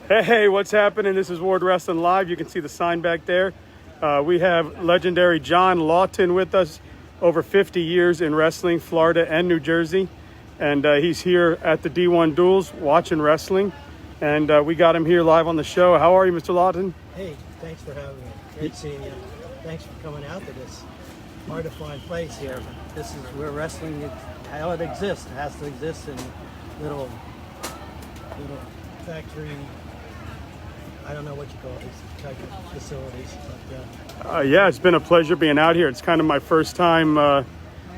Hey, what's happening? This is Ward Wrestling Live. You can see the sign back there. We have legendary John Lawton with us, over 50 years in wrestling, Florida and New Jersey. And he's here at the D1 Duels watching wrestling. And we got him here live on the show. How are you, Mr. Lawton? Hey, thanks for having me. Great seeing you. Thanks for coming out to this hard to find place here. This is where wrestling, how it exists. It has to exist in little factory, I don't know what you call these type of facilities. But, yeah, it's been a pleasure being out here. It's kind of my first time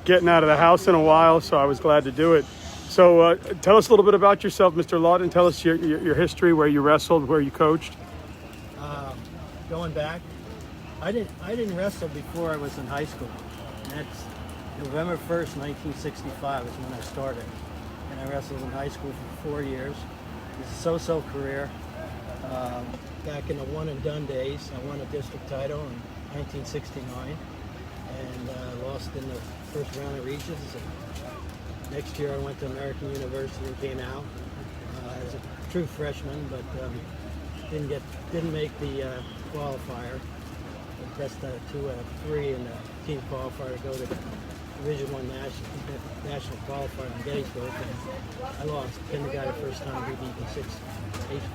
getting out of the house in a while, so I was glad to do it. So tell us a little bit about yourself, Mr. Lawton. Tell us your history, where you wrestled, where you coached. Going back, I didn't wrestle before I was in high school. And that's November 1st, 1965 is when I started. And I wrestled in high school for 4 years. It was a so-so career. Back in the one and done days, I won a district title in 1969 and lost in the first round of regions. Next year I went to American University and came out as a true freshman, but didn't make the qualifier. I pressed 2 out of 3 in the team qualifier to go to the Division I national qualifier in Gettysburg, and I lost. Ken the guy the first time, we beat him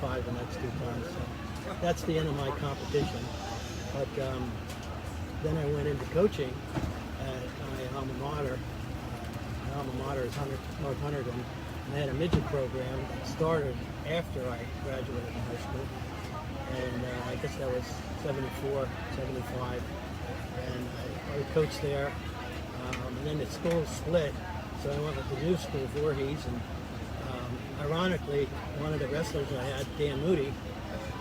6-5 the next 2 times. So that's the end of my competition. But then I went into coaching at my alma mater. My alma mater is North Hunterdon, and they had a midget program that started after I graduated from high school. And I guess that was 74, 75. And I coached there. And then the school split, so I went with the new school, Voorhees, and ironically, one of the wrestlers I had, Dan Moody,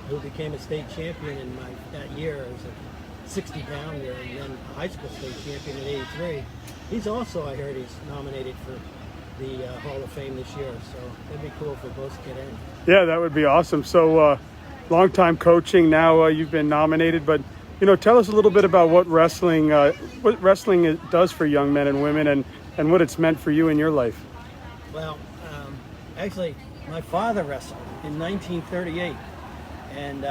who became a state champion in that year as a 60 pounder and then a high school state champion in 83. He's also, I heard, he's nominated for the Hall of Fame this year, so it'd be cool for both to get in. Yeah, that would be awesome. So long time coaching, now you've been nominated, but tell us a little bit about what wrestling does for young men and women, and what it's meant for you in your life. Well, actually, my father wrestled in 1938, and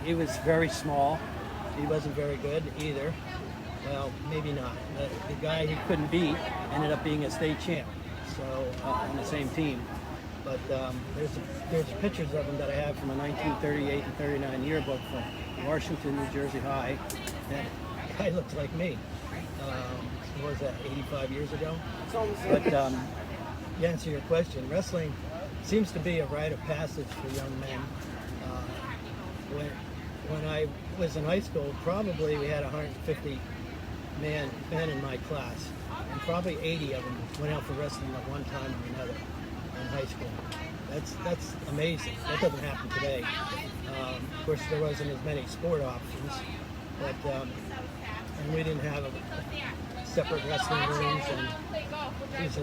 he was very small. He wasn't very good either. Well, maybe not. The guy he couldn't beat ended up being a state champ, so on the same team. But there's pictures of him that I have from a 1938 and 39 yearbook from Washington, New Jersey High. That guy looks like me. What was that, 85 years ago? But to answer your question, wrestling seems to be a rite of passage for young men. When I was in high school, probably we had 150 men in my class, and probably 80 of them went out for wrestling at one time or another in high school. That's amazing. That doesn't happen today. Of course, there wasn't as many sport options, but and we didn't have separate wrestling rooms. And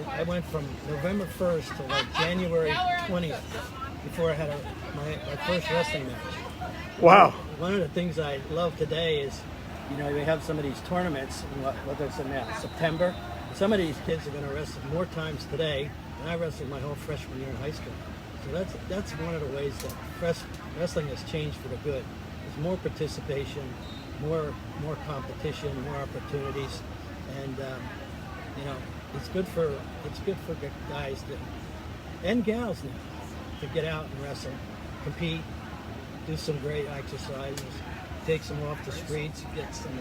I went from November 1st to like January 20th before I had my first wrestling match. Wow. One of the things I love today is, we have some of these tournaments, whether it's in September. Some of these kids are going to wrestle more times today than I wrestled my whole freshman year in high school. So that's one of the ways that wrestling has changed for the good. There's more participation, more competition, more opportunities, and it's good for guys and gals now to get out and wrestle, compete, do some great exercises, takes them off the streets, gets them,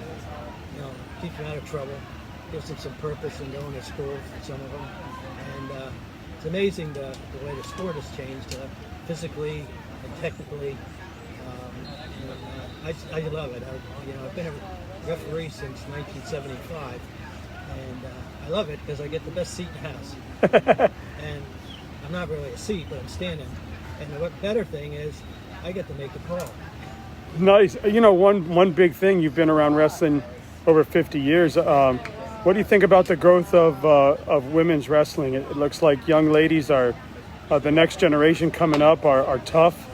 keeps them out of trouble, gives them some purpose in going to school for some of them, and it's amazing the way the sport has changed physically and technically. I love it. I've been a referee since 1975, and I love it because I get the best seat in the house. And I'm not really a seat, but I'm standing. And the better thing is, I get to make the call. Nice. One big thing, you've been around wrestling over 50 years. What do you think about the growth of women's wrestling? It looks like young ladies are the next generation coming up are tough,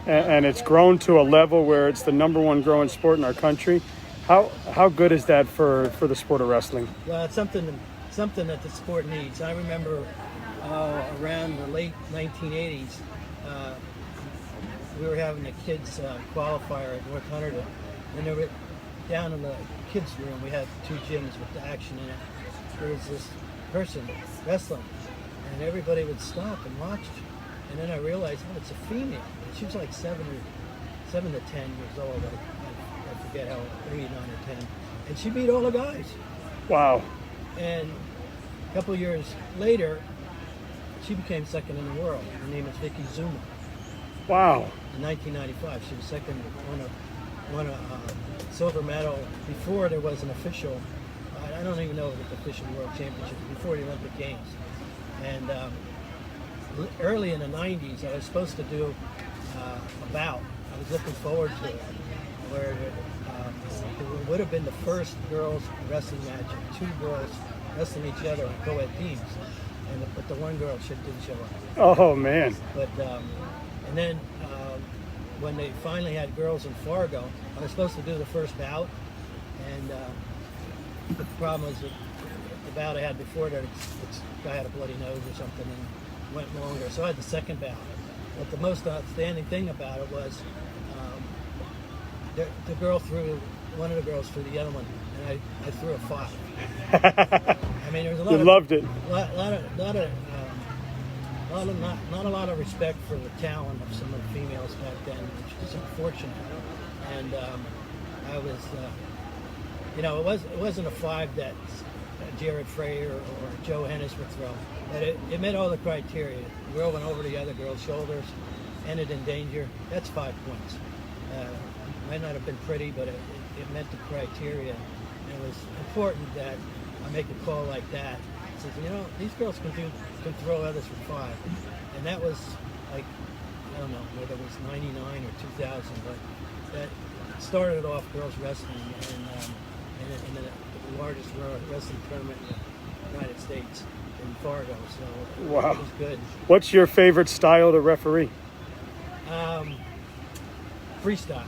and it's grown to a level where it's the #1 growing sport in our country. How good is that for the sport of wrestling? Well, it's something that the sport needs. I remember around the late 1980s, we were having a kids qualifier at North Hunterdon, and they were down in the kids' room. We had 2 gyms with the action in it. There was this person wrestling, and everybody would stop and watch. And then I realized, oh, it's a female. And she was like 7 to 10 years old. I forget how, maybe 9 or 10. And she beat all the guys. Wow. And a couple of years later, she became second in the world. Her name is Vicky Zuma. Wow. In 1995, she was second, won a silver medal before there was an official, I don't even know if it's official world championship, before the Olympic Games. And early in the 90s, I was supposed to do a bout. I was looking forward to it, where it would have been the first girls wrestling match of 2 girls wrestling each other on co-ed teams. But the one girl didn't show up. Oh, man. But and then when they finally had girls in Fargo, I was supposed to do the first bout, and the problem was that the bout I had before that, this guy had a bloody nose or something and went longer. So I had the second bout. But the most outstanding thing about it was the girl threw, one of the girls threw the other one, and I threw a 5. I mean, there was a lot You of, loved it. not a lot of respect for the talent of some of the females back then, which is unfortunate. And I was, it wasn't a 5 that Jared Frye or Joe Hennis would throw, but it met all the criteria. The girl went over the other girl's shoulders, ended in danger. That's 5 points. Might not have been pretty, but it met the criteria. And it was important that I make a call like that. It says, these girls can throw others for 5. And that was like, I don't know whether it was 99 or 2000, but that started off girls wrestling in the largest wrestling tournament in the United States in Fargo. So Wow. It was good. What's your favorite style to referee? Freestyle.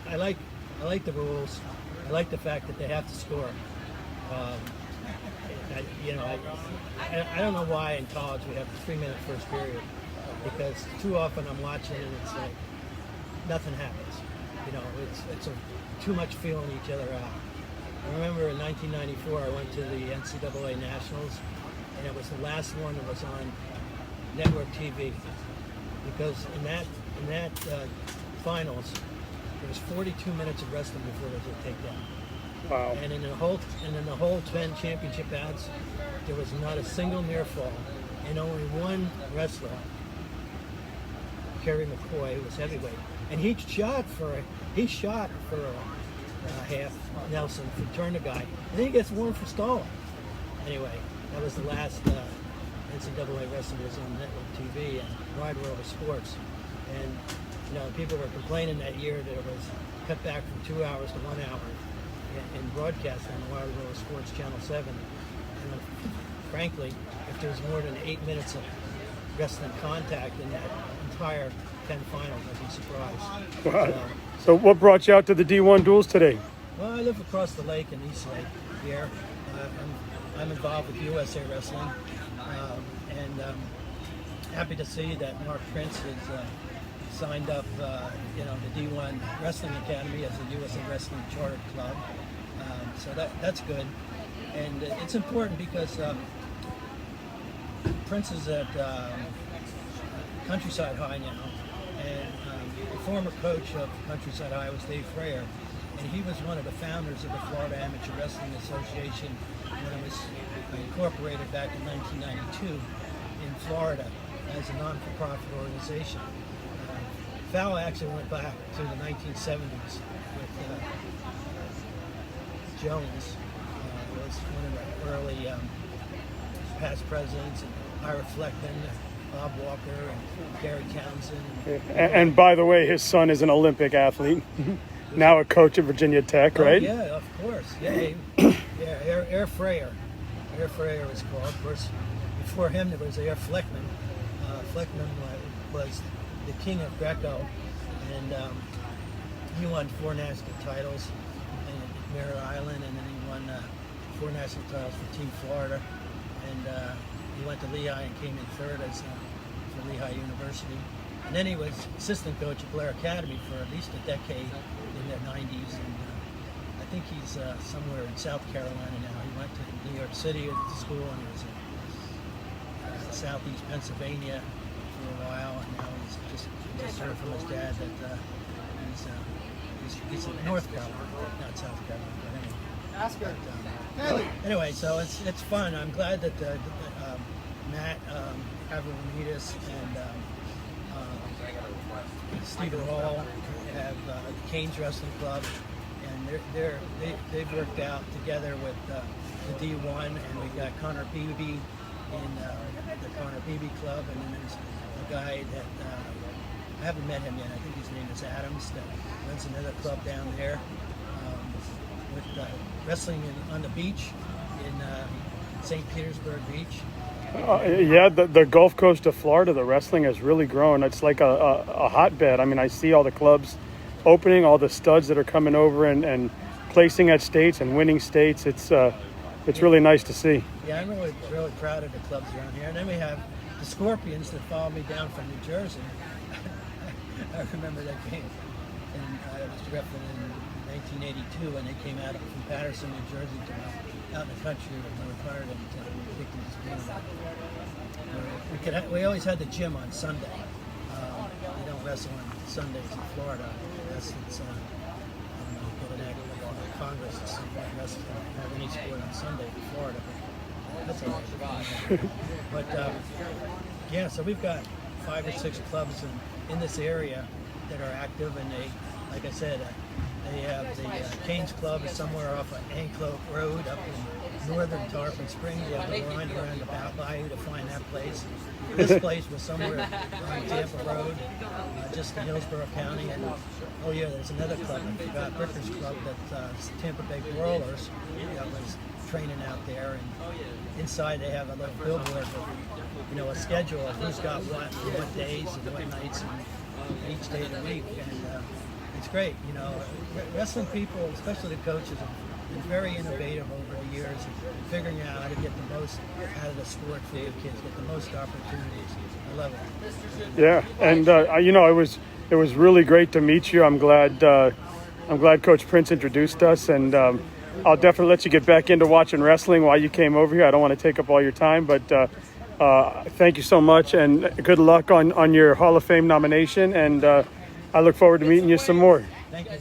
I like the rules. I like the fact that they have to score. I don't know why in college we have a 3-minute first period, because too often I'm watching and it's like nothing happens. It's too much feeling each other out. I remember in 1994 I went to the NCAA Nationals, and it was the last one that was on network TV, because in that finals there was 42 minutes of wrestling before there was a takedown. Wow. And in the whole 10 championship bouts, there was not a single near fall, and only one wrestler, Kerry McCoy, who was heavyweight, and he shot for half Nelson to turn the guy, and then he gets one for stalling. Anyway, that was the last NCAA wrestling was on network TV and Wide World of Sports, and people were complaining that year that it was cut back from 2 hours to 1 hour in broadcast on the Wide World of Sports Channel 7. And frankly, if there's more than 8 minutes of wrestling contact in that entire 10 finals, I'd be surprised. Wow. So what brought you out to the D1 duels today? Well, I live across the lake in East Lake here. I'm involved with USA Wrestling, and happy to see that Mark Prince has signed up, the D1 Wrestling Academy as a USA Wrestling Charter Club. So that's good, and it's important because Prince is at Countryside High now, and the former coach of Countryside High was Dave Frayer, and he was one of the founders of the Florida Amateur Wrestling Association when it was incorporated back in 1992 in Florida as a non-for-profit organization. Fowl actually went back to the 1970s with Jones, was one of the early past presidents, and Ira Fleckman, Bob Walker, and Gary Townsend. And by the way, his son is an Olympic athlete, now a coach at Virginia Tech, right? Yeah, of course. Yeah, Air Frayer. Air Frayer was called. Of course, before him there was Air Fleckman. Fleckman was the king of Greco, and he won 4 national titles in Merritt Island, and then he won 4 national titles for Team Florida, and he went to Lehigh and came in 3rd for Lehigh University, And then he was assistant coach at Blair Academy for at least a decade in the 90s. And I think he's somewhere in South Carolina now. He went to New York City at school, and he was in Southeast Pennsylvania for a while. And now he's just heard from his dad that he's in North Carolina, not South Carolina. But anyway, so it's fun. I'm glad that Matt Avramidis and Stephen Hall have the Canes Wrestling Club, and they've worked out together with the D1, and we've got Connor Beebe in the Connor Beebe Club, and then there's a guy that I haven't met him yet. I think his name is Adams, that runs another club down there with wrestling on the beach in St. Petersburg Beach. Yeah, the Gulf Coast of Florida, the wrestling has really grown. It's like a hotbed. I mean, I see all the clubs opening, all the studs that are coming over and placing at states and winning states. It's really nice to see. Yeah, I'm really proud of the clubs around here. And then we have the Scorpions that followed me down from New Jersey. I remember that game. And I was repping in 1982 when they came out from Patterson, New Jersey to out in the country with North Harden to Dickinson's Green. We always had the gym on Sunday. We don't wrestle on Sundays in Florida. Unless it's I don't know, get an act like Congress or something. Wrestling have any sport on Sunday in Florida. But that's all right. But yeah, so we've got 5 or 6 clubs in this area that are active, and they, like I said, they have the Canes Club is somewhere off of Anclote Road up in northern Tarpon Springs. You have to wind around the Bayou to find that place. This place was somewhere on Tampa Road, just in Hillsborough County. And oh yeah, there's another club, I forgot, Brickers Club, that's Tampa Bay Brawlers, that was training out there. And inside they have a little billboard with, a schedule of who's got what days and what nights and each day of the week. And it's great, wrestling people, especially the coaches, have been very innovative over the years in figuring out how to get the most out of the sport for your kids, get the most opportunities. I love it. Yeah, and it was really great to meet you. I'm glad Coach Prince introduced us, and I'll definitely let you get back into watching wrestling while you came over here. I don't want to take up all your time, but thank you so much, and good luck on your Hall of Fame nomination, and I look forward to meeting you some more. Thank you.